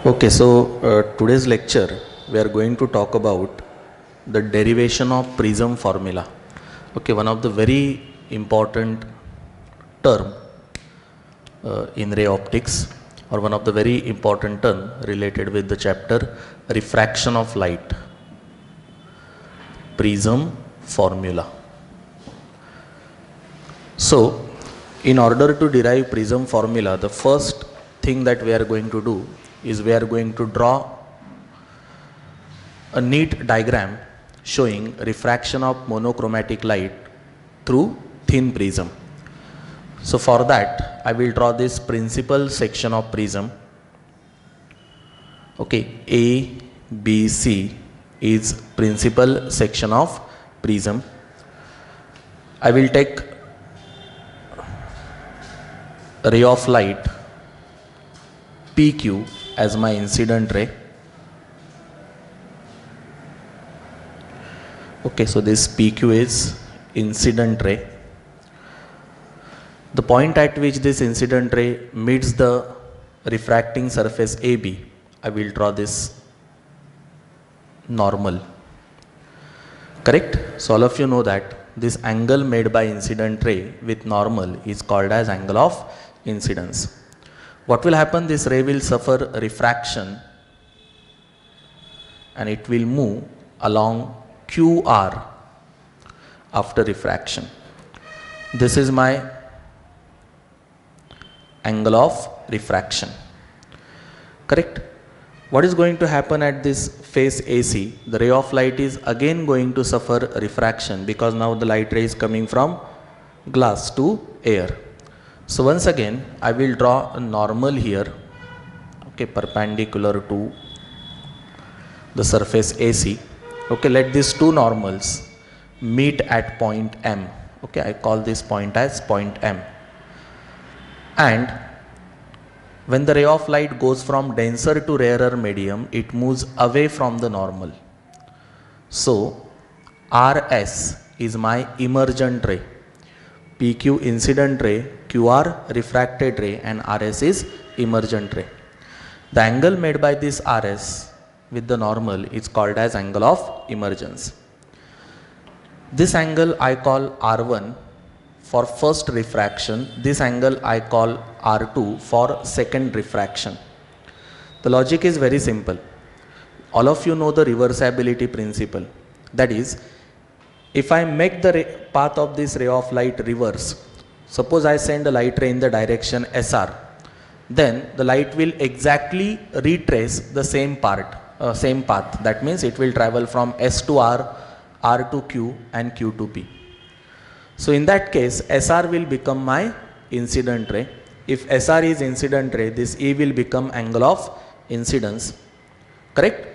Okay, so today's lecture we are going to talk about the derivation of prism formula. Okay, one of the very important term in ray optics, or one of the very important term related with the chapter refraction of light, prism formula. So in order to derive prism formula, the first thing that we are going to do is we are going to draw a neat diagram showing refraction of monochromatic light through thin prism. So for that I will draw this principal section of prism. Okay, A, B, C is principal section of prism. I will take a ray of light PQ as my incident ray. Okay, so this PQ is incident ray. The point at which this incident ray meets the refracting surface AB, I will draw this normal. Correct? So all of you know that this angle made by incident ray with normal is called as angle of incidence. What will happen? This ray will suffer refraction and it will move along QR after refraction. This is my angle of refraction. Correct? What is going to happen at this face AC? The ray of light is again going to suffer refraction because now the light ray is coming from glass to air. So once again I will draw a normal here, okay, perpendicular to the surface AC. Okay, let these two normals meet at point M. Okay, I call this point as point M. And when the ray of light goes from denser to rarer medium, it moves away from the normal. So RS is my emergent ray, PQ incident ray, QR refracted ray, and RS is emergent ray. The angle made by this RS with the normal is called as angle of emergence. This angle I call R1 for first refraction, this angle I call R2 for second refraction. The logic is very simple. All of you know the reversibility principle. That is, if I make the path of this ray of light reverse, suppose I send a light ray in the direction SR, then the light will exactly retrace the same path. That means it will travel from S to R, R to Q, and Q to P. So in that case, SR will become my incident ray. If SR is incident ray, this E will become angle of incidence. Correct?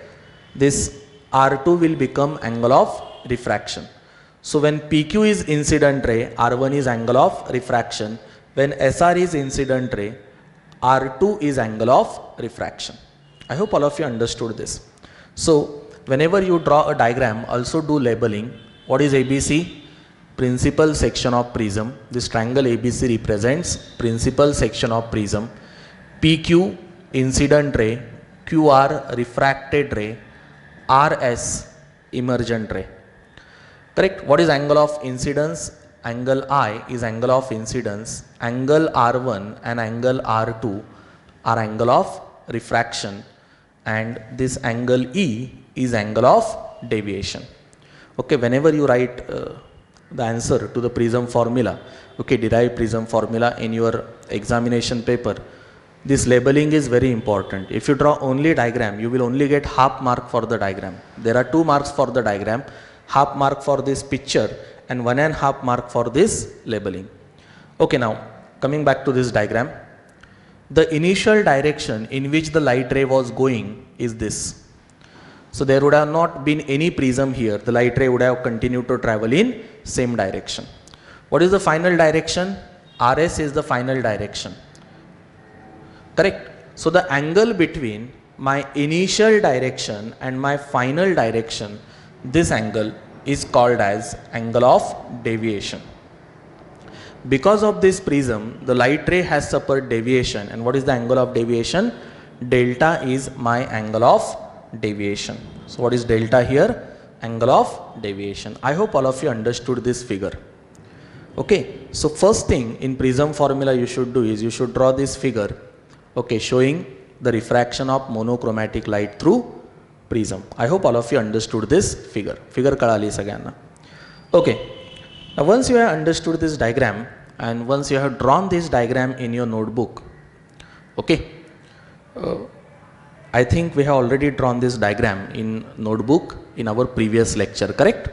This R2 will become angle of refraction. So when PQ is incident ray, R1 is angle of refraction. When SR is incident ray, R2 is angle of refraction. I hope all of you understood this. So whenever you draw a diagram, also do labeling. What is ABC? Principal section of prism. This triangle ABC represents principal section of prism. PQ incident ray, QR refracted ray, RS emergent ray. Correct? What is angle of incidence? Angle I is angle of incidence. Angle R1 and angle R2 are angle of refraction, and this angle E is angle of deviation. Okay, whenever you write the answer to the prism formula, okay, derive prism formula in your examination paper, this labeling is very important. If you draw only diagram, you will only get half mark for the diagram. There are 2 marks for the diagram, half mark for this picture and 1.5 mark for this labeling. Okay, now coming back to this diagram, the initial direction in which the light ray was going is this. So there would have not been any prism here. The light ray would have continued to travel in same direction. What is the final direction? RS is the final direction. Correct? So the angle between my initial direction and my final direction, this angle is called as angle of deviation. Because of this prism, the light ray has suffered deviation. And what is the angle of deviation? delta is my angle of deviation. So what is delta here? Angle of deviation. I hope all of you understood this figure. Okay, so first thing in prism formula you should do is you should draw this figure, okay, showing the refraction of monochromatic light through prism. I hope all of you understood this figure. Figure कळाली सगळ्यांना. Okay, now once you have understood this diagram and once you have drawn this diagram in your notebook, okay, I think we have already drawn this diagram in notebook in our previous lecture, correct?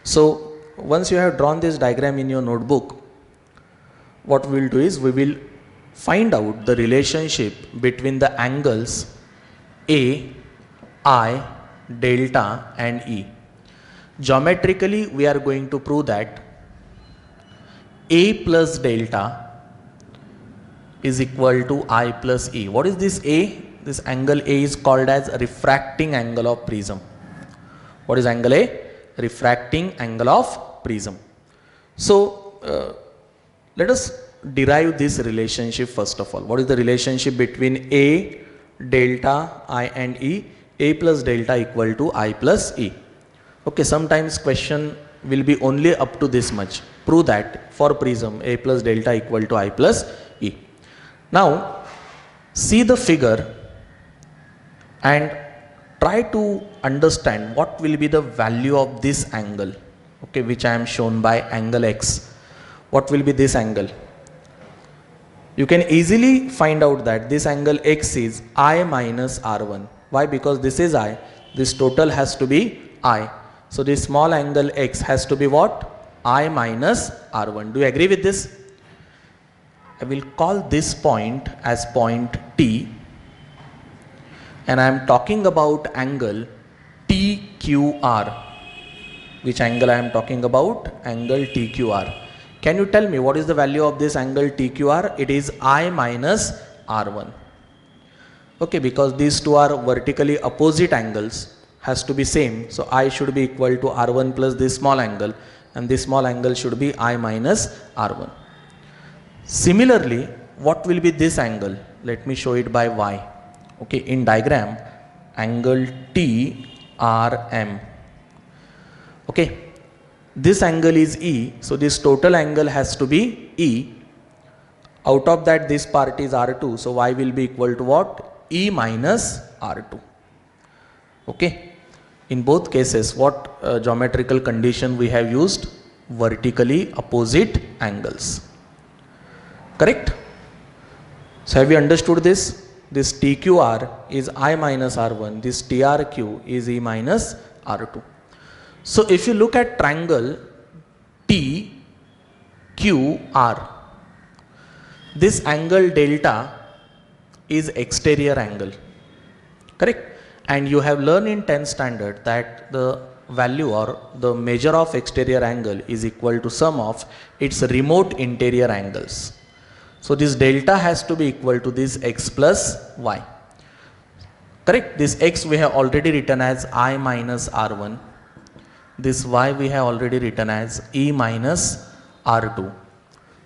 So once you have drawn this diagram in your notebook, what we will do is we will find out the relationship between the angles A, I, delta and E. Geometrically we are going to prove that A plus delta is equal to I plus E. What is this A? This angle A is called as refracting angle of prism. What is angle A? Refracting angle of prism. So let us derive this relationship first of all. What is the relationship between A, delta, I and E? A plus delta equal to I plus E. Okay, sometimes question will be only up to this much. Prove that for prism A plus delta equal to I plus E. Now see the figure and try to understand what will be the value of this angle, okay, which I am shown by angle X. What will be this angle? You can easily find out that this angle X is I minus R1. Why? Because this is I, this total has to be I. So this small angle X has to be what? I minus R1. Do you agree with this? I will call this point as point T, and I am talking about angle TQR. Which angle I am talking about? Angle TQR. Can you tell me what is the value of this angle TQR? It is I minus R1. Okay, because these two are vertically opposite angles, has to be same. So I should be equal to R1 plus this small angle, and this small angle should be I minus R1. Similarly, what will be this angle? Let me show it by Y. Okay, in diagram, angle TRM. Okay, this angle is E, so this total angle has to be E. Out of that, this part is R2, so Y will be equal to what? E minus R2. Okay, in both cases, what geometrical condition we have used? Vertically opposite angles. Correct? So have you understood this? This TQR is I minus R1, this TRQ is E minus R2. So if you look at triangle TQR, this angle delta is exterior angle, correct? And you have learned in 10th standard that the value or the measure of exterior angle is equal to sum of its remote interior angles. So this delta has to be equal to this X plus Y, correct? This X we have already written as I minus R1. This Y we have already written as E minus R2,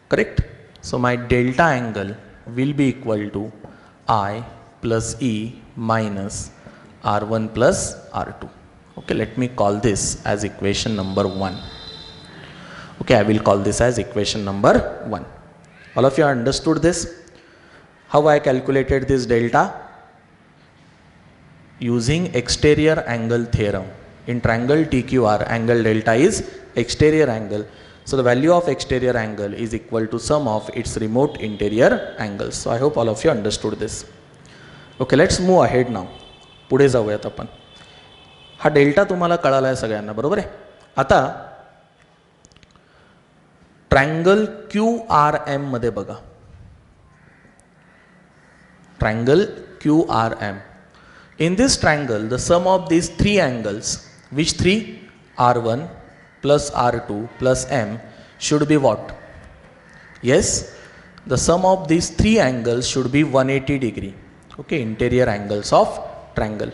correct? So my delta angle will be equal to I plus E minus R1 plus R2. Okay, let me call this as equation number 1. Okay, I will call this as equation number 1. All of you understood this? How I calculated this delta? Using exterior angle theorem. In triangle TQR, angle delta is exterior angle. So the value of exterior angle is equal to sum of its remote interior angles. So I hope all of you understood this. Okay, let's move ahead now. पुढे जाऊयात आपण. हा delta तुम्हाला कळाला आहे सगळ्यांना, बरोबर आहे? आता ट्रायंगल QRM मध्ये बघा. Triangle QRM. In this triangle, the sum of these three angles, which three? R1 plus R2 plus M should be what? Yes, the sum of these three angles should be 180 degree. Okay, interior angles of triangle.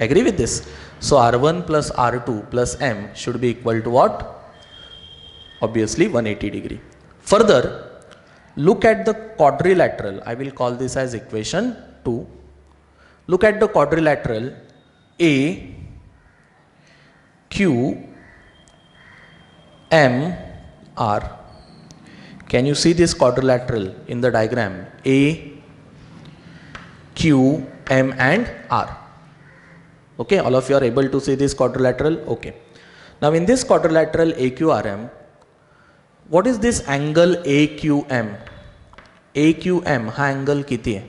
Agree with this? So R1 plus R2 plus M should be equal to what? Obviously 180 degree. Further, look at the quadrilateral. I will call this as equation 2. look at the quadrilateral A Q M R. Can you see this quadrilateral in the diagram? A Q M and R. Okay, all of you are able to see this quadrilateral? Okay. Now in this quadrilateral AQRM, what is this angle AQM? AQM हा angle किती आहे?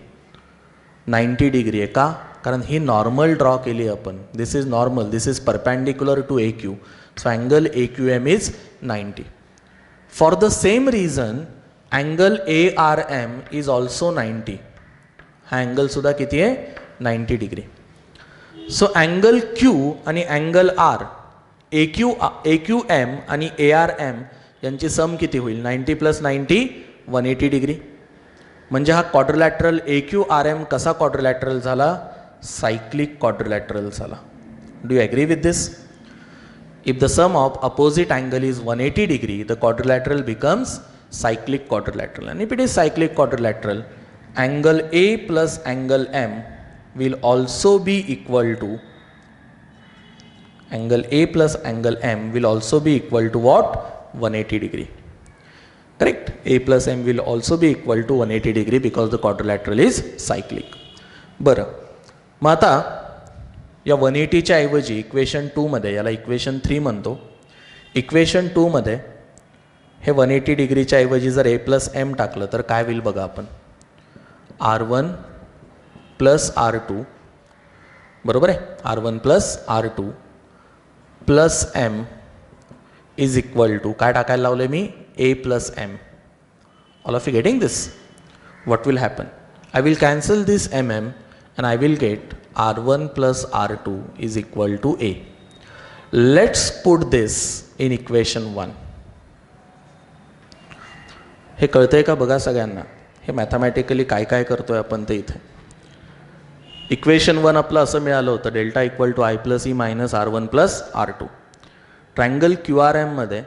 90 degree आहे. का? कारण ही normal draw केली आपण. This is normal, this is perpendicular to AQ. So angle AQM is 90. For the same reason angle ARM is also 90. हा angle सुद्धा किती आहे? 90 डिग्री. सो अँगल Q आणि अँगल R, AQM आणि ARM यांची सम किती होईल? 90 प्लस 90 180 डिग्री. म्हणजे हा क्वाड्रिलॅटरल AQRM कसा क्वाड्रिलॅटरल झाला? सायक्लिक क्वाड्रिलॅटरल झाला. Do you agree with this? If the sum of opposite angle is 180 degree, the quadrilateral becomes cyclic quadrilateral. And if it is cyclic quadrilateral, angle A plus angle M will also be equal to angle A plus angle M will also be equal to what? 180 degree. Correct? A plus M will also be equal to 180 degree because the quadrilateral is cyclic. बरं, मग आता या 180 च्या ऐवजी equation 2 मध्ये, याला equation 3 म्हणतो, equation 2 मध्ये हे 180 डिग्रीच्या ऐवजी जर A प्लस M टाकलं तर काय होईल बघा आपण. R1 प्लस R2 बरोबर आहे. R1 plus R2 plus M is equal to काय टाकायला लावले मी? A plus M. All of you getting this? What will happen? I will cancel this MM and I will get R1 plus R2 is equal to A. Let's put this in equation 1. हे कळतंय का बघा सगळ्यांना? हे mathematically काय काय करतोय आपण ते इथे. इक्वेशन 1 आपलं असं मिळालं होतं, delta equal to I plus E minus R1 plus R2. Triangle QRM मध्ये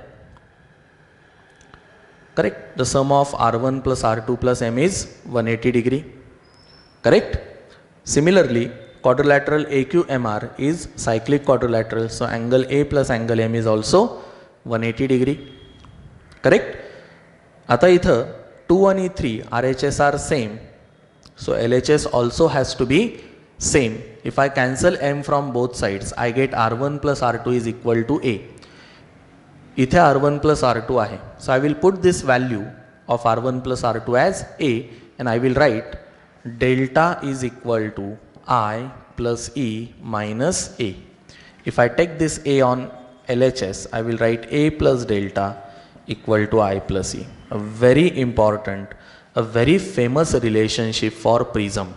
correct, the sum of R1 plus R2 plus M is 180 degree. Correct? Similarly, quadrilateral AQMR is cyclic quadrilateral, so angle A plus angle M is also 180 degree. Correct? आता इथं 2 आणि 3 RHS are same, so LHS also has to be same. If I cancel M from both sides, I get R1 plus R2 is equal to A. इथे R1 plus R2 आहे. So I will put this value of R1 plus R2 as A and I will write delta is equal to I plus E minus A. If I take this A on LHS, I will write A plus delta equal to I plus E. A very important, a very famous relationship for prism.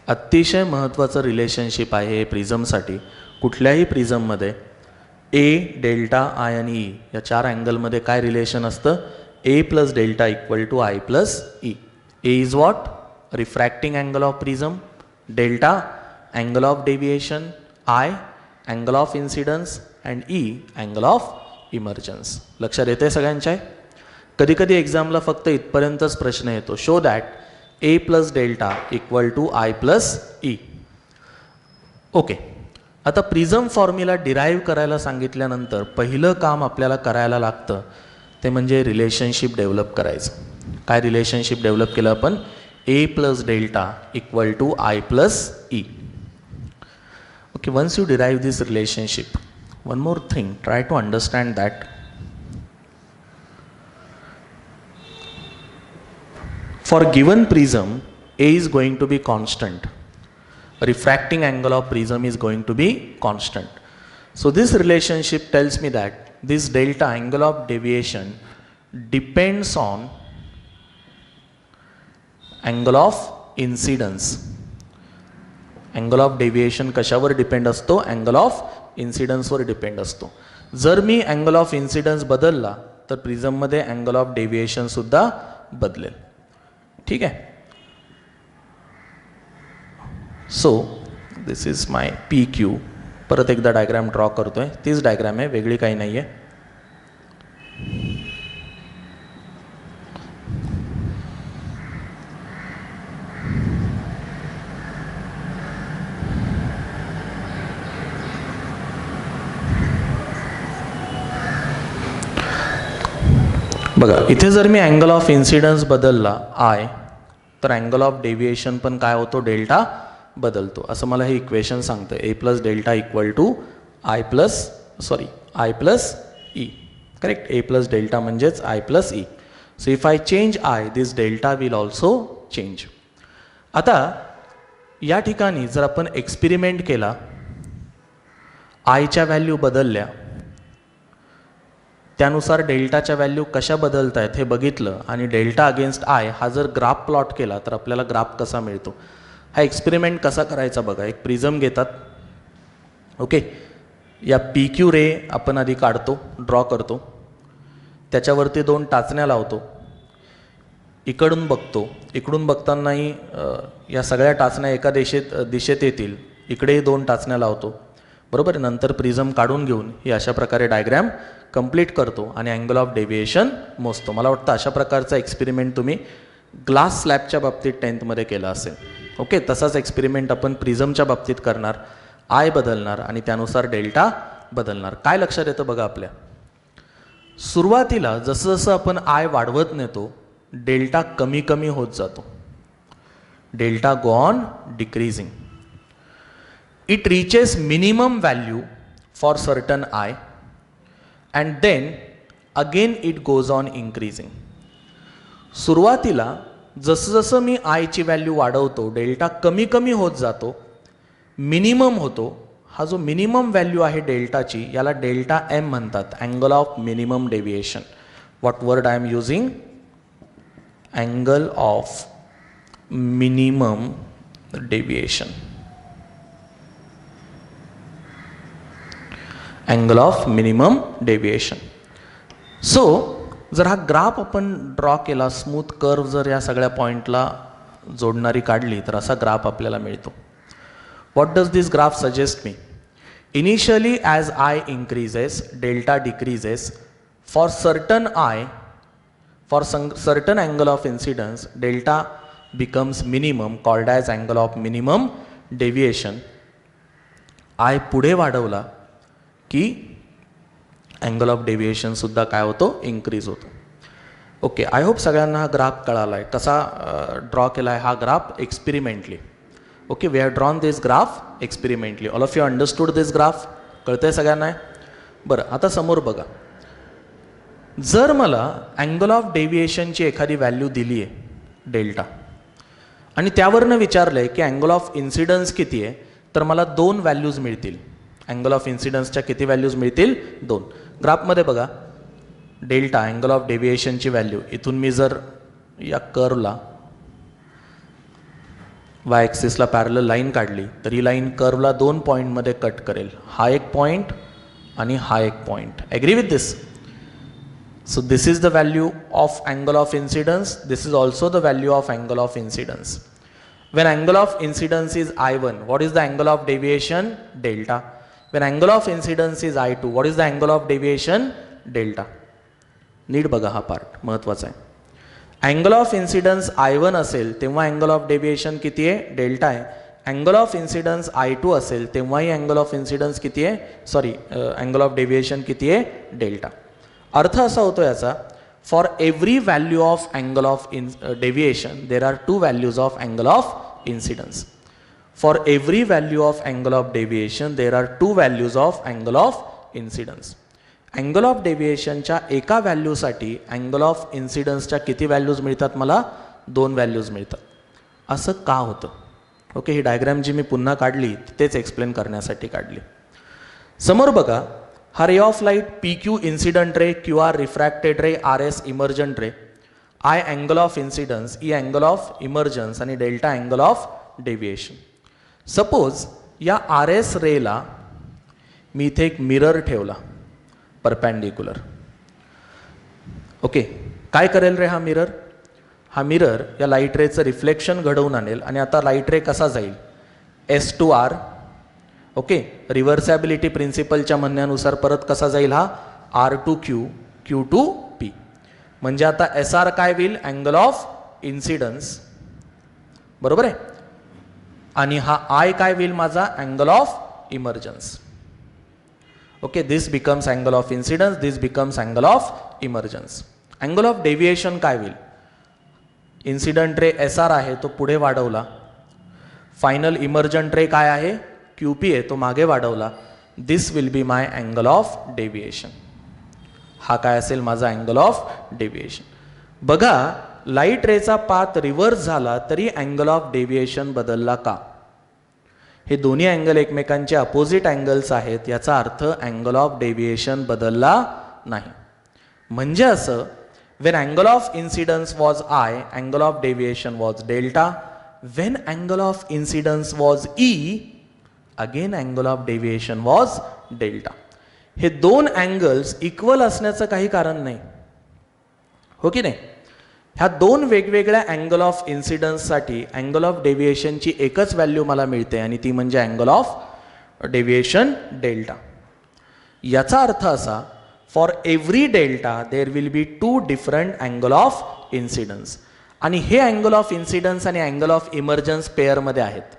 अतिशय महत्त्वाचं relationship आहे हे प्रिझमसाठी. कुठल्याही प्रिझममध्ये A, delta, I आणि E या चार अँगलमध्ये काय रिलेशन असतं? A plus delta equal to I plus E. A is what? Refracting angle of prism. Delta angle of deviation. I angle of incidence and E angle of emergence. लक्षात येते सगळ्यांच्या? कधी कधी एक्झामला फक्त इथपर्यंतच प्रश्न येतो. Show that A plus delta equal to I plus E. Okay, आता प्रिझम फॉर्म्युला डिराईव्ह करायला सांगितल्यानंतर पहिलं काम आपल्याला करायला लागतं ते म्हणजे रिलेशनशिप डेव्हलप करायचं. काय रिलेशनशिप डेव्हलप केलं आपण? A plus delta equal to I plus E. Okay, once you derive this relationship, one more thing, try to understand that. For given prism, A is going to be constant. Refracting angle of prism is going to be constant. So this relationship tells me that this delta angle of deviation depends on angle of incidence. Angle of deviation कशावर depend असतो? Angle of इन्सिडन्सवर depend असतो. जर मी angle of incidence बदलला तर प्रिझममध्ये angle of deviation सुद्धा बदलेल. ठीक आहे. So this is my PQ. परत एकदा डायग्राम ड्रॉ करतोय. तीच डायग्राम आहे, वेगळी काही नाही आहे. बघा इथे जर मी अँगल ऑफ इन्सिडन्स बदलला आय, तर अँगल ऑफ डेव्हिएशन पण काय होतो, डेल्टा बदलतो. असं मला हे इक्वेशन सांगतं. A plus delta equal to I plus E. Correct. A plus delta म्हणजेच I plus E. So if I change I, this delta will also change. आता या ठिकाणी जर आपण एक्सपेरिमेंट केला, आयच्या व्हॅल्यू बदलल्या, त्यानुसार डेल्टाच्या व्हॅल्यू कशा बदलत आहेत हे बघितलं आणि डेल्टा अगेन्स्ट आय हा जर ग्राफ प्लॉट केला तर आपल्याला ग्राफ कसा मिळतो. हा एक्सपेरिमेंट कसा करायचा बघा. एक प्रिझम घेतात. ओके. या पी क्यू रे आपण आधी काढतो, ड्रॉ करतो. त्याच्यावरती 2 टाचण्या लावतो. इकडून बघतो. इकडून बघतानाही या सगळ्या टाचण्या एका दिशेत येतील. इकडेही 2 टाचण्या लावतो. बरोबर. नंतर प्रिझम काढून घेऊन ही अशा प्रकारे डायग्रॅम कंप्लीट करतो आणि अँगल ऑफ डेव्हिएशन मोजतो. मला वाटतं अशा प्रकारचा एक्सपेरिमेंट तुम्ही ग्लास स्लॅबच्या बाबतीत 10th मध्ये केला असेल. ओके. तसाच एक्सपेरिमेंट आपण प्रिझमच्या बाबतीत करणार. आय बदलणार आणि त्यानुसार डेल्टा बदलणार. काय लक्षात येतं बघा आपल्या, सुरुवातीला जसं जसं आपण आय वाढवत नेतो, डेल्टा कमी कमी होत जातो. Delta go on decreasing. It reaches minimum value for certain I and then again it goes on increasing. सुरुवातीला जसं जसं मी आयची व्हॅल्यू वाढवतो, डेल्टा कमी कमी होत जातो, मिनिमम होतो. हा जो मिनिमम व्हॅल्यू आहे डेल्टाची, याला डेल्टा एम म्हणतात, angle of minimum deviation. What word I am using? Angle of minimum deviation. Angle of minimum deviation. So जर हा ग्राफ आपण ड्रॉ केला, स्मूथ कर्व जर या सगळ्या पॉईंटला जोडणारी काढली, तर असा ग्राफ आपल्याला मिळतो. What does this graph suggest me? Initially as I increases, delta decreases. For certain I, for certain angle of incidence, delta becomes minimum, called as angle of minimum deviation. I पुढे वाढवला की angle of deviation सुद्धा काय होतो, increase होतो. Okay. I hope सगळ्यांना हा graph कळाला आहे. कसा ड्रॉ केला आहे हा graph experimentally. Okay. We have drawn this graph experimentally. All of you understood this graph? कळतंय सगळ्यांना? बरं. आता समोर बघा. जर मला अँगल ऑफ डेव्हिएशनची एखादी व्हॅल्यू दिली आहे डेल्टा, आणि त्यावरनं विचारलं आहे की अँगल ऑफ इन्सिडन्स किती आहे, तर मला 2 व्हॅल्यूज मिळतील. अँगल ऑफ इन्सिडन्सच्या किती व्हॅल्यूज मिळतील? 2. ग्राफमध्ये बघा, डेल्टा अँगल ऑफ डेव्हिएशनची व्हॅल्यू. इथून मी जर या कर्वला वाय ॲक्सिसला पॅरलल लाईन काढली, तर ही लाईन कर्वला 2 पॉईंटमध्ये कट करेल. हा एक पॉईंट आणि हा एक point. Agree with this? So this is the value of angle of incidence. This is also the value of angle of incidence. When angle of incidence is I1, what is the angle of deviation? Delta. When angle of incidence is I2, what is the angle of deviation? Delta. नीट बघा हा part महत्त्वाचा आहे. Angle of incidence I1 असेल तेव्हा angle of deviation किती आहे? Delta आहे. Angle of incidence I2 असेल तेव्हाही अँगल ऑफ इन्सिडन्स किती आहे? अँगल ऑफ डेव्हिएशन किती आहे? डेल्टा. अर्थ असा होतो याचा, for every value of angle of deviation there are 2 values of angle of incidence. For every value of angle of deviation there are 2 values of angle of incidence. Angle of deviation च्या एका व्हॅल्यूसाठी angle of incidence च्या किती values मिळतात? मला 2 values मिळतात. असं का होतं? ओके. ही डायग्राम जी मी पुन्हा काढली तेच एक्सप्लेन करण्यासाठी काढली. समोर बघा, हा ray of light P Q incident ray, Q R refracted ray, R S emergent ray, I angle of incidence, E angle of emergence आणि delta angle of deviation. Suppose या आर एस रेला मी इथे एक मिरर ठेवला perpendicular. Okay. काय करेल रे हा मिरर? हा मिरर या लाईट रेचं रिफ्लेक्शन घडवून आणेल आणि आता लाईट रे कसा जाईल? S to R. Okay. Reversibility प्रिन्सिपलच्या म्हणण्यानुसार परत कसा जाईल हा? R to Q, Q to P. म्हणजे आता एस आर काय होईल? Angle of incidence. बरोबर आहे. आणि हा आय काय होईल माझा? Angle of emergence. Okay. This becomes angle of incidence, this becomes angle of emergence. Angle of deviation काय होईल? इन्सिडंट रे SR आहे तो पुढे वाढवला, फायनल इमर्जंट रे काय आहे QP आहे तो मागे वाढवला. This will be my angle of deviation. हा काय असेल माझा अँगल ऑफ डेव्हिएशन. बघा लाईट रेचा पाथ रिव्हर्स झाला तरी अँगल ऑफ डेव्हिएशन बदलला का? हे दोन्ही अँगल एकमेकांचे अपोजिट अँगल्स आहेत, याचा अर्थ अँगल ऑफ डेव्हिएशन बदलला नाही. म्हणजे असं, when angle of incidence was I, angle of deviation was delta. When angle of incidence was E, again angle of deviation was delta. हे दोन अँगल्स इक्वल असण्याचं काही कारण नाही, हो की नाही? ह्या दोन वेगवेगळ्या अँगल ऑफ इन्सिडन्ससाठी अँगल ऑफ डेव्हिएशनची एकच व्हॅल्यू मला मिळते आणि ती म्हणजे अँगल ऑफ डेव्हिएशन डेल्टा. याचा अर्थ असा, for every delta there will be two different angle of incidence. आणि हे अँगल ऑफ इन्सिडन्स आणि अँगल ऑफ इमर्जन्स पेअरमध्ये आहेत.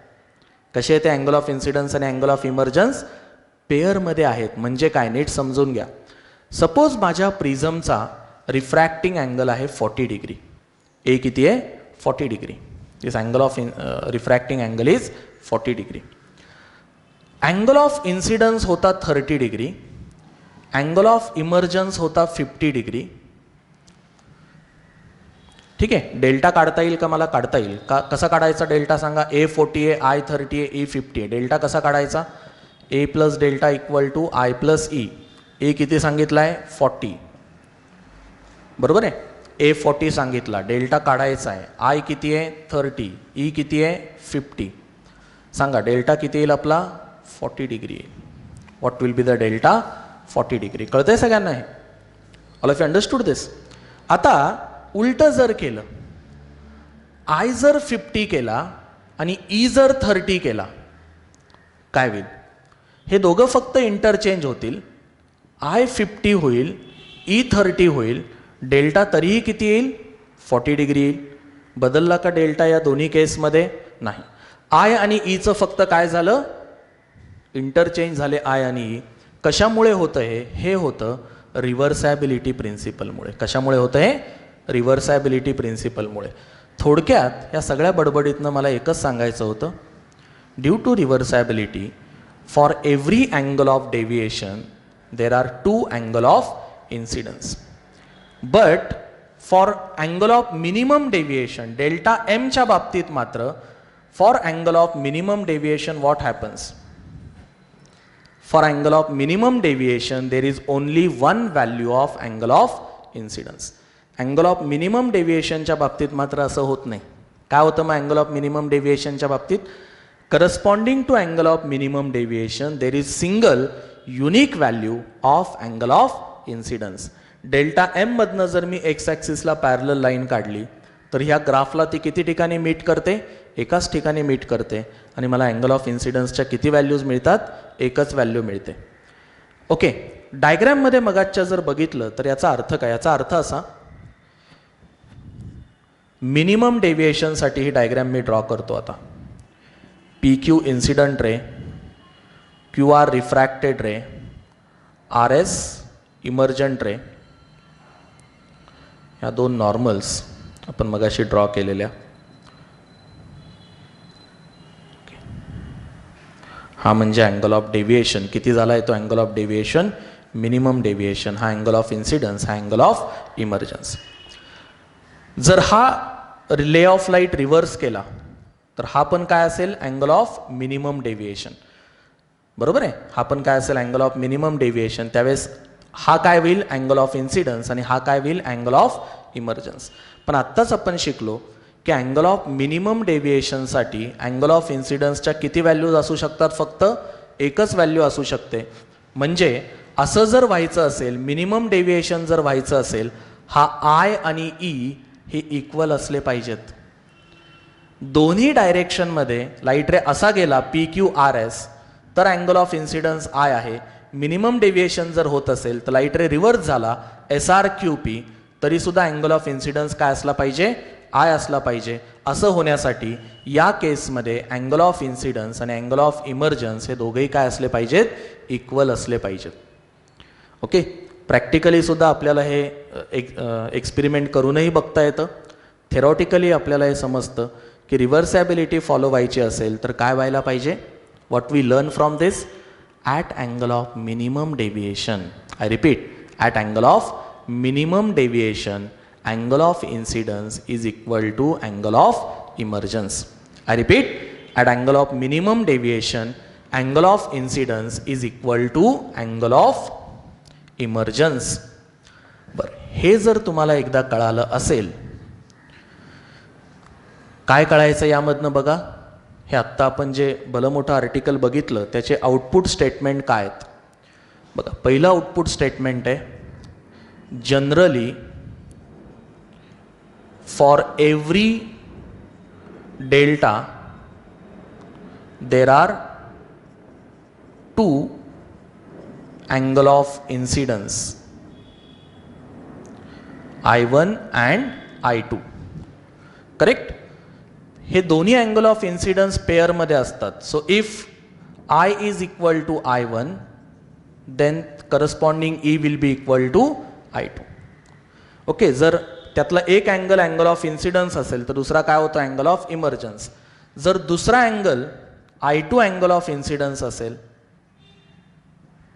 कसे ते अँगल ऑफ इन्सिडन्स आणि अँगल ऑफ इमर्जन्स पेअरमध्ये आहेत. म्हणजे काय नीट समजून घ्या. सपोज माझ्या प्रिझमचा रिफ्रॅक्टिंग अँगल आहे 40 डिग्री. ए किती आहे? 40 degree. This angle of refracting angle is 40 degree. Angle of incidence होता 30 डिग्री. अँगल ऑफ इमर्जन्स होता 50 डिग्री. ठीक आहे. डेल्टा काढता येईल का? मला काढता येईल का? कसा काढायचा डेल्टा सांगा? A40 आहे, I30 आहे, E50 आहे. डेल्टा कसा काढायचा? A plus delta equal to I plus E. A किती सांगितला आहे? 40. बरोबर आहे. A40 सांगितला, डेल्टा काढायचा आहे. I किती आहे? 30. E किती आहे? 50. सांगा डेल्टा किती येईल आपला? 40 डिग्री येईल. What will be the delta? 40 degree. कळतंय सगळ्यांना हे? ऑल ऑफ यू अंडरस्टूड दिस? आता उलट जर केलं, I जर 50 केला आणि E जर 30 केला, काय होईल? हे दोघं फक्त इंटरचेंज होतील. I 50 होईल, E 30 होईल. डेल्टा तरीही किती येईल? 40 डिग्री येईल. बदलला का डेल्टा या दोन्ही केसमध्ये? नाही. I आणि Eचं फक्त काय झालं? इंटरचेंज झाले I आणि E. कशामुळे होतं हे? हे होतं रिव्हर्सॅबिलिटी प्रिन्सिपलमुळे. कशामुळे होतं हे? रिव्हर्सॅबिलिटी प्रिन्सिपलमुळे. थोडक्यात या सगळ्या बडबडीतनं मला एकच सांगायचं होतं, due to reversibility for every angle of deviation there are two angle of incidence. But for angle of minimum deviation delta एमच्या बाबतीत मात्र for angle of minimum deviation what happens? For angle of minimum deviation there is only one value of angle of incidence. Angle of minimum डेव्हिएशनच्या बाबतीत मात्र असं होत नाही. काय होतं मग अँगल ऑफ मिनिमम डेव्हिएशनच्या बाबतीत? Corresponding to angle of minimum deviation there is single unique value of angle of incidence. Delta M मधनं जर मी एक्स ॲक्सिसला पॅरलल लाईन काढली तर ह्या ग्राफला ती किती ठिकाणी मीट करते? एकाच ठिकाणी मीट करते. आणि मला अँगल ऑफ इन्सिडन्सच्या किती व्हॅल्यूज मिळतात? एकच व्हॅल्यू मिळते. ओके. डायग्रॅममध्ये मगाच्या जर बघितलं तर याचा अर्थ काय? याचा अर्थ असा, मिनिमम डेव्हिएशनसाठी ही डायग्रॅम मी ड्रॉ करतो आता. PQ incident ray, QR refracted ray, RS emergent ray, ह्या दोन नॉर्मल्स आपण मगाशी ड्रॉ केलेल्या. हा म्हणजे अँगल ऑफ डेव्हिएशन. किती झाला आहे तो angle of deviation? Minimum deviation. हा अँगल ऑफ इन्सिडन्स, हा अँगल ऑफ इमर्जन्स. जर हा रे ऑफ लाईट रिव्हर्स केला तर हा पण काय असेल? Angle of minimum deviation. बरोबर आहे. हा पण काय असेल? Angle of minimum deviation. त्यावेळेस हा काय होईल? Angle of incidence. आणि हा काय होईल? Angle of emergence. पण आत्ताच आपण शिकलो की अँगल ऑफ मिनिमम डेव्हिएशनसाठी अँगल ऑफ इन्सिडन्सच्या किती व्हॅल्यूज असू शकतात? फक्त एकच व्हॅल्यू असू शकते. म्हणजे असं जर व्हायचं असेल, मिनिमम डेव्हिएशन जर व्हायचं असेल, हा I आणि E हे इक्वल असले पाहिजेत. दोन्ही डायरेक्शनमध्ये लाईट रे असा गेला PQRS तर अँगल ऑफ इन्सिडन्स I आहे. मिनिमम डेव्हिएशन जर होत असेल तर लाईट रे रिव्हर्स झाला SRQP तरी सुद्धा अँगल ऑफ इन्सिडन्स काय असला पाहिजे? I असला पाहिजे. असं होण्यासाठी या केसमध्ये अँगल ऑफ इन्सिडन्स आणि अँगल ऑफ इमर्जन्स हे दोघेही काय असले पाहिजेत? इक्वल असले पाहिजेत. ओके. प्रॅक्टिकलीसुद्धा आपल्याला हे एक्सपेरिमेंट करूनही बघता येतं. थेरॉटिकली आपल्याला हे समजतं की रिव्हर्सॅबिलिटी फॉलो व्हायची असेल तर काय व्हायला पाहिजे. What we learn from this, at angle of minimum deviation. I repeat, at angle of minimum deviation angle of incidence is equal to angle of emergence. I repeat, at angle of minimum deviation angle of incidence is equal to angle of emergence. बरं, हे जर तुम्हाला एकदा कळालं असेल, काय कळायचं यामधनं बघा. हे आत्ता आपण जे भलं मोठं आर्टिकल बघितलं त्याचे आउटपुट स्टेटमेंट काय आहेत बघा. पहिलं आउटपुट स्टेटमेंट आहे, generally for every delta there are two angle of incidence, I1 and I2. Correct. हे दोन्ही अँगल ऑफ इन्सिडन्स पेअरमध्ये असतात. So if I is equal to I1 then corresponding E will be equal to I2. Okay, जर त्यातला एक angle of incidence असेल तर दुसरा काय होतो, अँगल ऑफ इमर्जन्स. जर दुसरा angle I2 angle of incidence असेल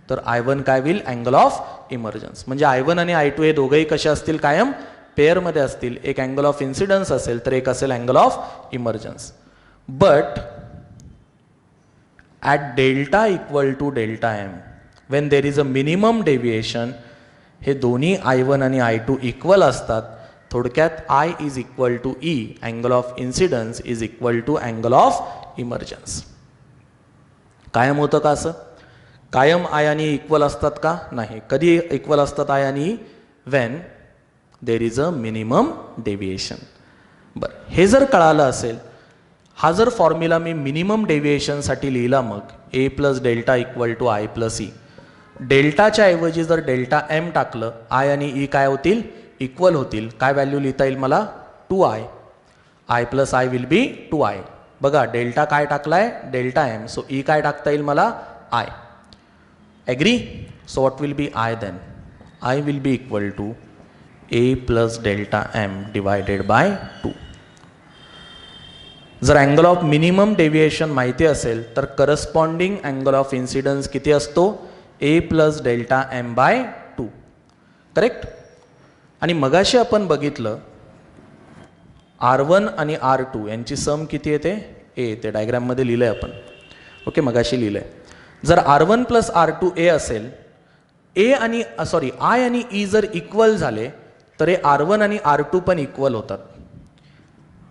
तर I1 काय होईल, अँगल ऑफ इमर्जन्स. म्हणजे I1 आणि I2 हे दोघेही कसे असतील, कायम पेअरमध्ये असतील. एक अँगल ऑफ इन्सिडन्स असेल तर एक असेल angle of emergence. But at delta equal to delta M when there is a minimum deviation हे दोन्ही I1 आणि I2 इक्वल असतात. थोडक्यात I is equal to E, angle of incidence is equal to angle of emergence. कायम होतं का असं? कायम I आणि इक्वल असतात का? नाही. कधी इक्वल असतात I आणि E? Wien there is a minimum deviation. बरं, हे जर कळालं असेल, हा जर फॉर्म्युला मी मिनिमम डेविएशनसाठी लिहिला, मग A plus delta equal to I plus E. डेल्टाच्या ऐवजी जर डेल्टा एम टाकलं, I आणि E काय होतील, इक्वल होतील. काय व्हॅल्यू लिहिता येईल मला, 2I. I plus I will B 2I. बघा, डेल्टा काय टाकलाय, डेल्टा एम. सो E काय टाकता येईल मला, I. Agree. So what will be I then, I will be equal to A plus delta M divided by 2. जर angle of minimum deviation माहिती असेल तर करस्पॉन्डिंग अँगल ऑफ इन्सिडन्स किती असतो, A plus delta M by 2. Correct. आणि मगाशी आपण बघितलं R1 आणि R2 यांची सम किती येते, A येते. डायग्राममध्ये लिहिलंय आपण. ओके, मगाशी लिहिलंय. जर R1 प्लस R2 A असेल, I आणि E जर इक्वल झाले तर हे R1 आणि R2 पण इक्वल होतात.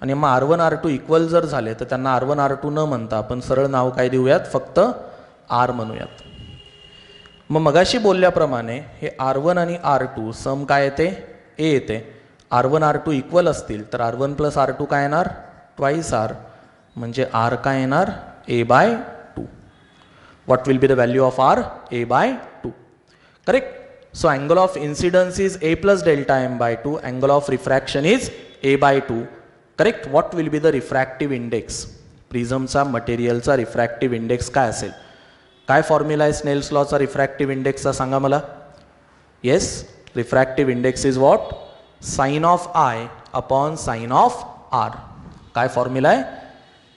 आणि मग R1 R2 इक्वल जर झाले तर त्यांना R1 R2 न म्हणता आपण सरळ नाव काय देऊयात, फक्त R म्हणूयात. मग मगाशी बोलल्याप्रमाणे हे R1 आणि R2 सम काय येते, A येते. R1 R2 इक्वल असतील तर R1 प्लस R2 काय येणार, ट्वाईस R. म्हणजे R काय येणार, A by 2. What will be the value of R, A by 2. Correct. So angle of incidence is A plus delta M by 2. Angle of refraction is A by 2. Correct. What will be the refractive index, प्रिझमचा मटेरियलचा refractive index काय असेल. काय formula आहे Snell's लॉचा refractive इंडेक्सचा, सांगा मला. Yes, refractive index is what, sine of I upon sine of R. काय फॉर्म्युला आहे,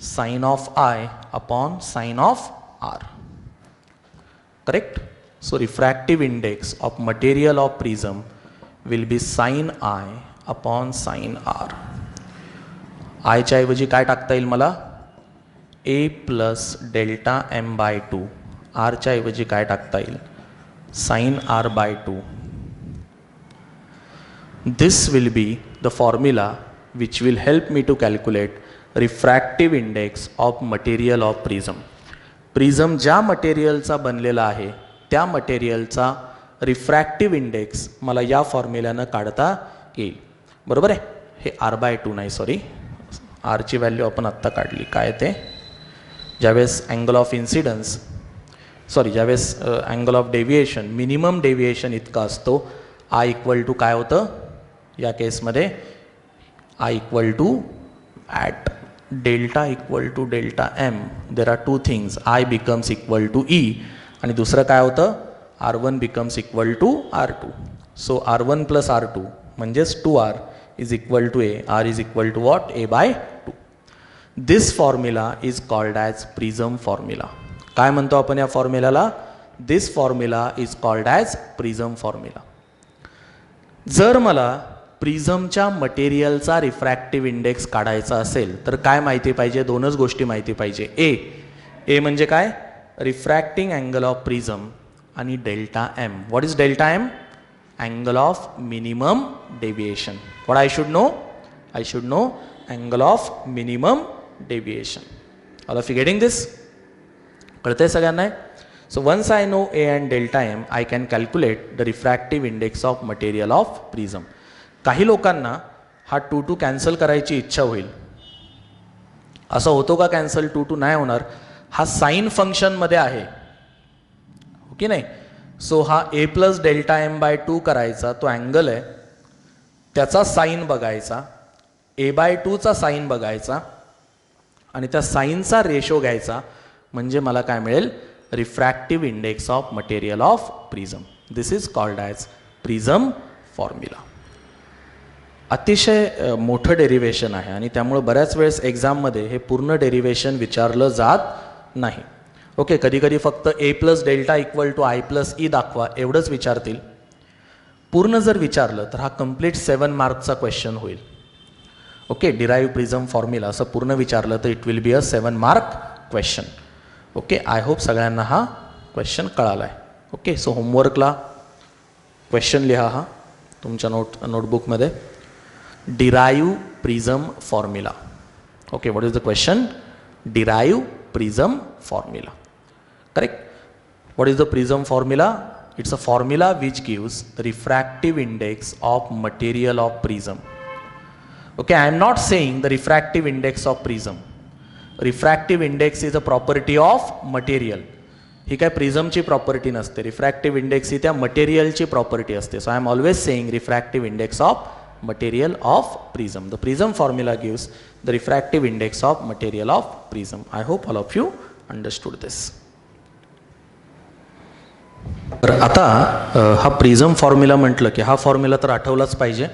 sine of I upon sine of R. Correct. So refractive index of material of prism will be sine I upon sine R. आयच्या ऐवजी काय टाकता येईल मला, A plus delta M by 2. आरच्या ऐवजी काय टाकता येईल, sine R by 2. This will be the formula which will help me to calculate refractive index of material of prism. Prism ज्या मटेरियलचा बनलेला आहे त्या मटेरियलचा रिफ्रॅक्टिव्ह इंडेक्स मला या फॉर्म्युल्यानं काढता येईल. बरोबर आहे. हे R बाय 2 नाही, सॉरी, आरची व्हॅल्यू आपण आत्ता काढली. काय ते, ज्यावेळेस अँगल ऑफ इन्सिडन्स ज्यावेळेस angle of deviation minimum deviation इतका असतो, I इक्वल टू काय होतं या केसमध्ये, I equal to at delta equal to delta M there are two things, I becomes equal to E. आणि दुसरं काय होतं, R1 becomes equal to R2. So R1 plus R2 म्हणजेच 2R is equal to A. R is equal to what? A by 2. This formula is called as Prism formula. काय म्हणतो आपण या फॉर्म्युलाला? This formula is called as Prism formula. जर मला प्रिझमच्या मटेरियलचा refractive index काढायचा असेल तर काय माहिती पाहिजे? दोनच गोष्टी माहिती पाहिजे. ए म्हणजे काय? रिफ्रॅक्टिंग अँगल ऑफ प्रिझम आणि delta M. What is delta M? Angle of minimum deviation. What I should know? I should know angle of minimum deviation. All of you getting this? कळतंय सगळ्यांना? So once I know A and delta M, I can calculate the refractive index of material of prism. काही लोकांना हा 2 cancel करायची इच्छा होईल. असं होतो का कॅन्सल? 2 नाही होणार. हा साइन फंक्शन मध्ये आहे, हो की नाही? सो हा A plus delta M by 2 करायचा, तो अँगल आहे, त्याचा साइन बघायचा, A बाय 2 चा साइन बघायचा आणि त्या साइनचा रेशो घ्यायचा, म्हणजे मला काय मिळेल? Refractive index of material of prism. This is called as prism formula. अतिशय मोठं डेरिव्हेशन आहे आणि त्यामुळे बऱ्याच वेळेस एक्झाममध्ये हे पूर्ण डेरिव्हेशन विचारलं जात नाही. ओके, कधी कधी फक्त A plus delta equal to I plus E दाखवा एवढंच विचारतील. पूर्ण जर विचारलं तर हा कम्प्लीट 7 मार्कचा क्वेश्चन होईल. ओके, डिराईव्ह प्रिझम फॉर्म्युला असं पूर्ण विचारलं तर it will be a 7 mark question. Okay, I hope सगळ्यांना हा क्वेश्चन कळाला आहे. ओके, सो होमवर्कला क्वेश्चन लिहा हा तुमच्या नोटबुकमध्ये. Derive prism formula. Okay, what is the question? Derive prism formula. Correct. What is the prism formula? It's a formula which gives the refractive index of material of prism. Okay, I am not saying the refractive index of prism. Refractive index is a property of material. ही काय प्रिझमची property नसते. Refractive index ही त्या मटेरियलची property असते. So I am always saying refractive index of material of prism. The prism formula gives the refractive index of material of prism. I hope all of you understood this. तर आता हा prism formula म्हटलं की हा formula तर आठवलाच पाहिजे.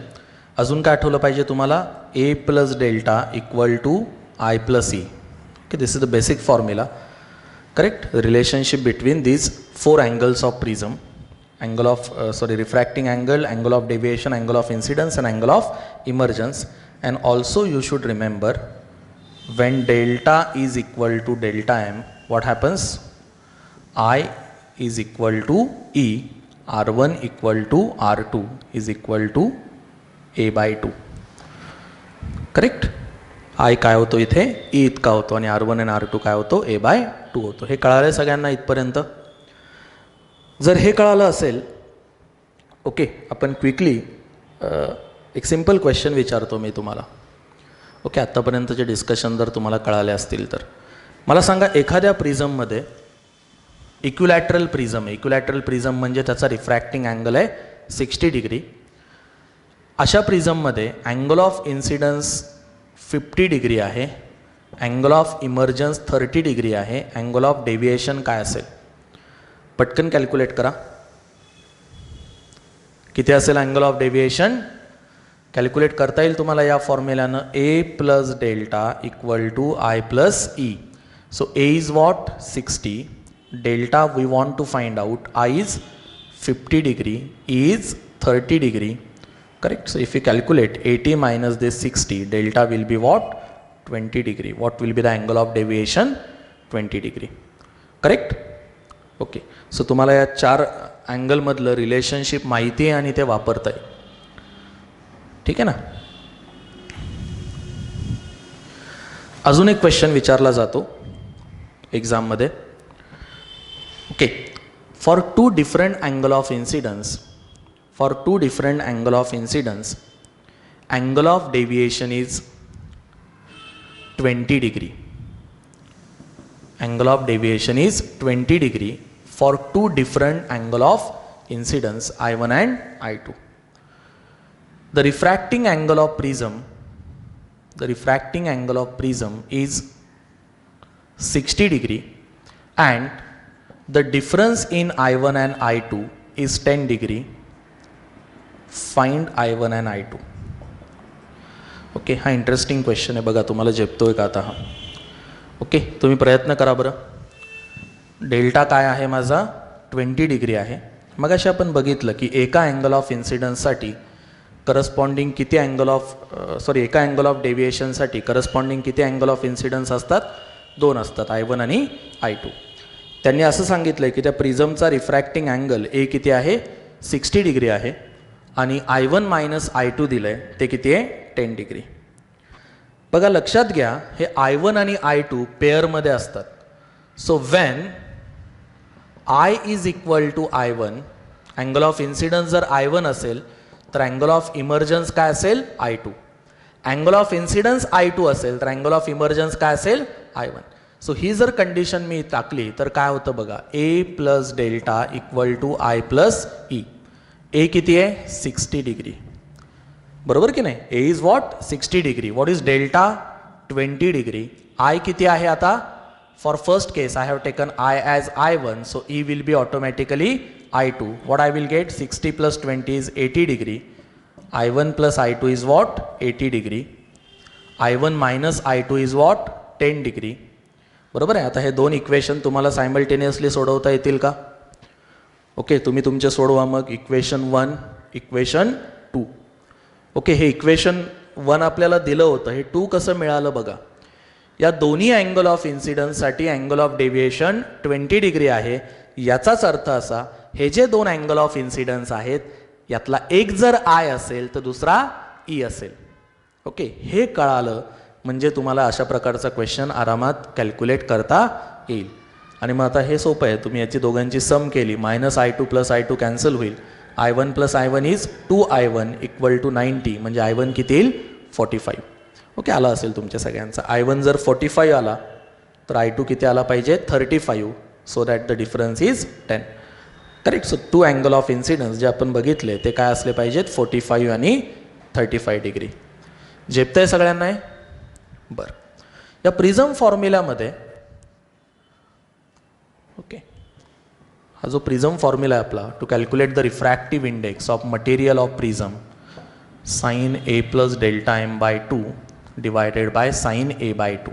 अजून काय आठवलं पाहिजे तुम्हाला? A plus delta equal to I plus E. Okay, this is the basic formula. Correct? The relationship between these 4 angles of prism: angle of refracting angle, angle of deviation, angle of incidence, and angle of emergence. And also you should remember, when delta is equal to delta m, what happens? I is equal to E, R1 equal to R2 is equal to A by 2. Correct? I काय होतो इथे? E इतका होतो आणि R1 आणि R2 काय होतो? A by 2 होतो. हे कळालं सगळ्यांना इथपर्यंत? जर हे कळालं असेल, ओके, आपण क्विकली एक सिंपल क्वेश्चन विचारतो मी तुम्हाला. ओके, आत्तापर्यंतचे डिस्कशन जर तुम्हाला कळाले असतील तर मला सांगा, एखाद्या प्रिझममध्ये इक्विलॅटरल प्रिझम आहे. इक्विलॅटरल प्रिझम म्हणजे त्याचा रिफ्रॅक्टिंग अँगल आहे 60 डिग्री. अशा प्रिझममध्ये अँगल ऑफ इन्सिडन्स 50 डिग्री आहे, अँगल ऑफ इमर्जन्स 30 डिग्री आहे, अँगल ऑफ डेविएशन काय असेल? पटकन कॅल्क्युलेट करा. किती असेल अँगल ऑफ डेविएशन? कॅल्क्युलेट करता येईल तुम्हाला या फॉर्म्युल्यानं. A plus delta equal to I plus E. So A is what? 60. Delta we want to find out. I is 50 degree, E is 30 degree. Correct? So if you calculate 80 minus this 60, delta will be what? 20 degree. What will be the angle of deviation? 20 degree. Correct? Okay. So तुम्हाला या 4 angle मधलं relationship माहिती आहे आणि ते वापरता येईल. ठीक आहे ना? अजून एक क्वेश्चन विचारला जातो एक्झाममध्ये. Okay, for 2 different angle of incidence, for 2 different angle of incidence, angle of deviation is 20 degree. Angle of deviation is 20 degree for 2 different angle of incidence, I1 and I2. The refracting angle of prism is 60 degree and the difference in I1 and I2 is 10 degree. Find I1 and I2. Okay, हा interesting question आहे बघा, तुम्हाला झेपतोय का आता हा. Okay, तुम्ही प्रयत्न करा बरं. डेल्टा काय आहे माझा 20 डिग्री आहे. मग असे आपण बघितलं की एका अँगल ऑफ इन्सिडन्ससाठी करस्पॉन्डिंग किती अँगल ऑफ एका अँगल ऑफ डेव्हिएशनसाठी करस्पॉन्डिंग किती अँगल ऑफ इन्सिडन्स असतात, 2 असतात, I1 आणि I2. त्यांनी असं सांगितलं की त्या प्रिझमचा रिफ्रॅक्टिंग अँगल ए किती आहे 60 डिग्री आहे आणि I1 मायनस I2 दिलं आहे ते किती आहे 10 डिग्री. बघा लक्षात घ्या, हे I1 आणि I2 पेअरमध्ये असतात. So when I is equal to I1, angle of incidence जर I1 असेल तर अँगल ऑफ इमर्जन्स काय असेल I2. Angle of incidence I2 असेल तर अँगल ऑफ इमर्जन्स काय असेल I1. सो ही जर कंडिशन मी टाकली तर काय होतं बघा, A plus delta equal to I plus E. A किती आहे 60 डिग्री, बरोबर की नाही. A is what 60 degree. What is delta 20 degree. I किती आहे आता, for first case I have taken I as I1, so E will be automatically I2. What I will get, 60 plus 20 is 80 degree. I1 plus I2 is what, 80 degree. I1 minus I2 is what, 10 degree. बरोबर आहे. आता हे दोन equation तुम्हाला simultaneously सोडवता येतील का. Okay, तुम्ही तुमचे सोडवा मग. Equation 1, equation 2. ओके, हे इक्वेशन 1 आपल्याला दिलं होतं, हे 2 कसं मिळालं बघा. या दोन्ही अँगल ऑफ इन्सिडन्ससाठी अँगल ऑफ डेव्हिएशन 20 डिग्री आहे. याचाच अर्थ असा, हे जे दोन अँगल ऑफ इन्सिडन्स आहेत यातला एक जर आय असेल तर दुसरा ई असेल. ओके, हे कळालं म्हणजे तुम्हाला अशा प्रकारचा क्वेश्चन आरामात कॅल्क्युलेट करता येईल. आणि मग आता हे सोपं आहे, तुम्ही याची दोघांची सम केली, minus I2 plus I2 cancel होईल. I1 plus I1 is 2I1 equal to 90, म्हणजे I1 किती येईल 45. ओके, आला असेल तुमच्या सगळ्यांचा. I1 जर 45 आला तर I2 किती आला पाहिजे 35, so that the difference is 10. Correct. So 2 angle of incidence जे आपण बघितले ते काय असले पाहिजेत 45 आणि 35 डिग्री. झेपतंय सगळ्यांना आहे. बरं, या प्रिझम फॉर्म्युल्यामध्ये ओके, हा जो प्रिझम फॉर्म्युला आहे आपला to calculate the refractive index of material of prism, sin A plus delta m by 2 divided by sin A by 2.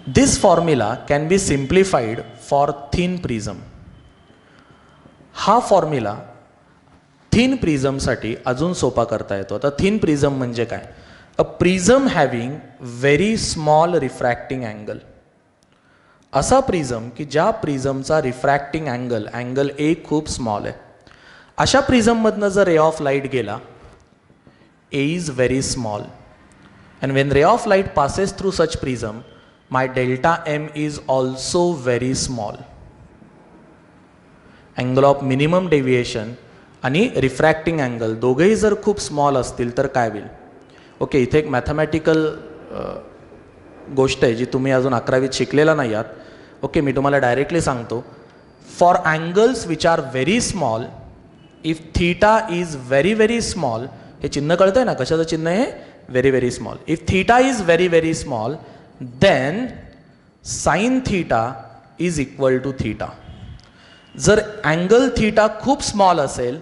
This formula can be simplified for thin prism. हा formula thin प्रिझमसाठी अजून सोपा करता येतो. आता thin prism म्हणजे काय, a prism having very small refracting angle. असा प्रिझम की ज्या प्रिझमचा रिफ्रॅक्टिंग अँगल ए खूप स्मॉल आहे, अशा प्रिझममधनं जर रे ऑफ लाईट गेला, A is very small, and when ray of light passes through such prism, my delta m is also very small. Angle of minimum deviation आणि refracting angle दोघेही जर खूप small असतील तर काय होईल. ओके, इथे एक मॅथमॅटिकल गोष्ट आहे जी तुम्ही अजून 11वीत शिकलेला नाही आहात. ओके, मी तुम्हाला डायरेक्टली सांगतो. For angles which are very small, if theta is very very small, हे चिन्ह कळतंय ना कशाचं चिन्ह आहे, very very small. If theta is very very small then sine theta is equal to theta. जर अँगल थीटा खूप स्मॉल असेल,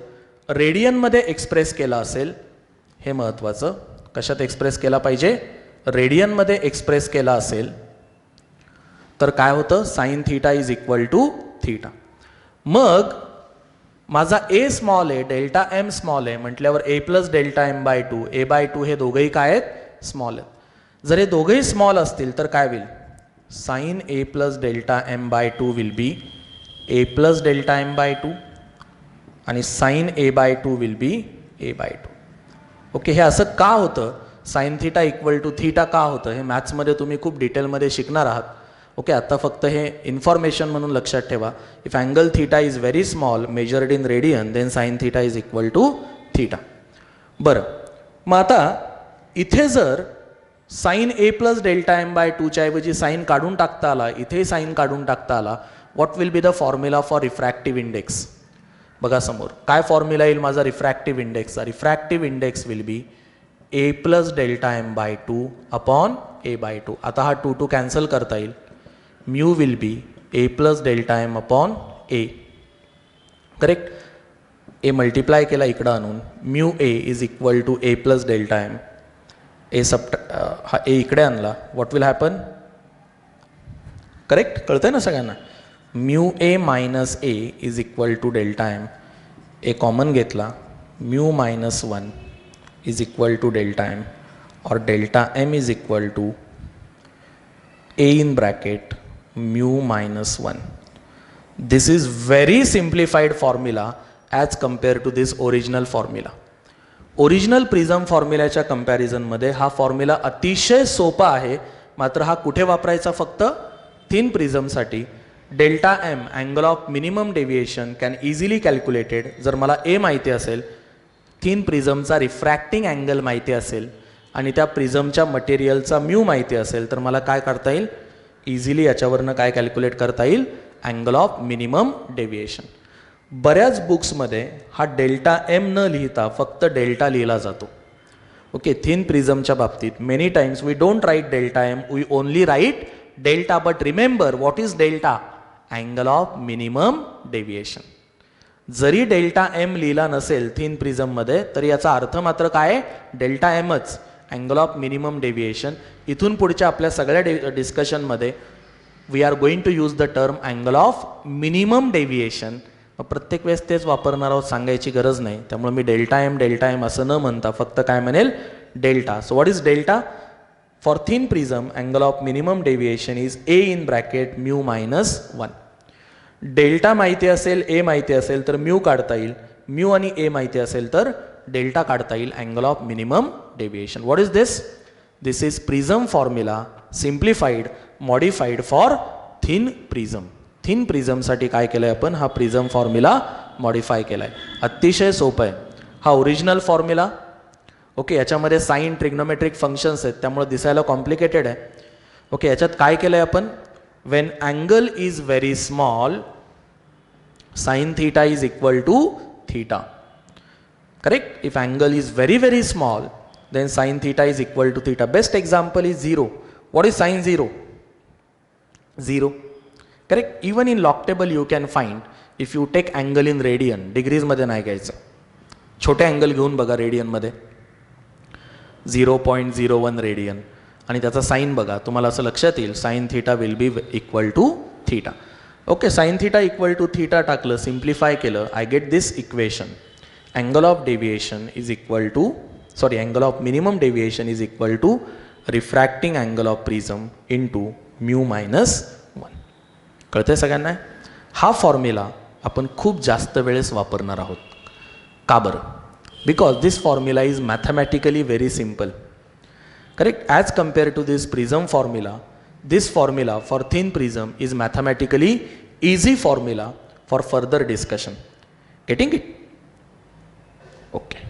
रेडियनमध्ये एक्सप्रेस केला असेल, हे महत्त्वाचं, कशात एक्सप्रेस केला पाहिजे, रेडियनमध्ये एक्सप्रेस केला असेल तर काय होतं, sine theta is equal to theta. मग माझा ए स्मॉल आहे, डेल्टा एम स्मॉल आहे म्हटल्यावर A plus delta M by 2, A by 2 हे दोघंही काय आहेत स्मॉल आहेत. जर हे दोघंही स्मॉल असतील तर काय होईल, sine A plus delta M by 2 will be A plus delta M by 2 आणि sine A by 2 will be A by 2. Okay, हे असं का होतं, sine theta equal to theta का होतं, हे मॅथ्समध्ये तुम्ही खूप डिटेलमध्ये शिकणार आहात. ओके, आता फक्त हे इन्फॉर्मेशन म्हणून लक्षात ठेवा. If angle theta is very small measured in radian then sine theta is equal to theta. बरं, मग आता इथे जर sine A plus delta M by 2च्या ऐवजी साइन काढून टाकता आला, इथे साइन काढून टाकता आला, what will be the formula for refractive index. बघा समोर काय फॉर्म्युला येईल माझा रिफ्रॅक्टिव्ह इंडेक्सचा. Refractive index will be A plus delta M by 2 upon A by 2. आता हा 2 कॅन्सल करता येईल. Mu will be a plus delta m upon a. करेक्ट. a मल्टिप्लाय केला इकडं आणून mu a is equal to a plus delta M. हा a इकडे आणला, व्हॉट विल हॅपन? करेक्ट, कळतंय ना सगळ्यांना? Mu a minus a is equal to delta M. a common घेतला, mu minus 1 is equal to delta M, और delta M is equal to a in bracket mu minus 1. This is very simplified formula as compared to this original formula. Original prism फॉर्म्युलाच्या कंपॅरिझनमध्ये हा formula अतिशय सोपा आहे. मात्र हा कुठे वापरायचा? फक्त थिन प्रिझमसाठी. Delta M angle of minimum deviation can easily calculated. जर मला ए माहिती असेल, थिन प्रिझमचा रिफ्रॅक्टिंग अँगल माहिती असेल आणि त्या प्रिझमच्या मटेरियलचा म्यू माहिती असेल, तर मला काय करता येईल? इझिली याच्यावरनं काय कॅल्क्युलेट करता येईल? Angle of minimum deviation. बऱ्याच बुक्समध्ये हा डेल्टा एम न लिहिता फक्त डेल्टा लिहिला जातो. ओके, थिन प्रिझमच्या बाबतीत many times we don't write delta M, we only write delta. But remember, what is delta? Angle of minimum deviation. जरी डेल्टा एम लिहिला नसेल थिन प्रिझममध्ये, तर याचा अर्थ मात्र काय? डेल्टा एमच, अँगल ऑफ मिनिमम डेविएशन. इथून पुढच्या आपल्या सगळ्या डिस्कशनमध्ये we are going to use the term angle of minimum deviation. प्रत्येक वेळेस तेच वापरणार आहोत, सांगायची गरज नाही. त्यामुळे मी डेल्टा एम असं न म्हणता फक्त काय म्हणेल? Delta. So what is delta? For thin prism angle of minimum deviation is a in bracket mu minus 1. Delta माहिती असेल, ए माहिती असेल तर म्यू काढता येईल. म्यू आणि ए माहिती असेल तर डेल्टा काढता येईल, angle of minimum deviation. What is this? This is prism formula simplified modified for thin prism. Thin प्रिझमसाठी काय केलं आहे आपण? हा प्रिझम फॉर्म्युला मॉडिफाय केला आहे. अतिशय सोपं आहे. हा ओरिजिनल फॉर्म्युला. ओके, याच्यामध्ये साईन ट्रिग्नोमेट्रिक फंक्शन्स आहेत, त्यामुळे दिसायला कॉम्प्लिकेटेड आहे. ओके, याच्यात काय केलं आहे आपण? When angle is very small sine theta is equal to theta. Correct? If angle is very very small, then sin theta is equal to theta. Best example is 0. What is sin 0? 0. Correct? Even in log table you can find if you take angle in radian, degrees मध्ये नाही घ्यायचं. छोटे angle घेऊन बघा radian मध्ये, 0.01 radian, आणि त्याचा sign बघा, तुम्हाला असं लक्षात येईल sin theta will be equal to theta. Okay, sin theta equal to theta टाकलं, सिम्प्लिफाय केलं, I get this equation. Angle of deviation is equal to, angle of minimum deviation is equal to refracting angle of prism into mu minus 1. कळतंय सगळ्यांना? हा formula आपण खूप जास्त वेळेस वापरणार आहोत. का बरं? Because this formula is mathematically very simple. Correct? As compare to this prism formula, this formula for thin prism is mathematically easy formula for further discussion. Getting it? Okay.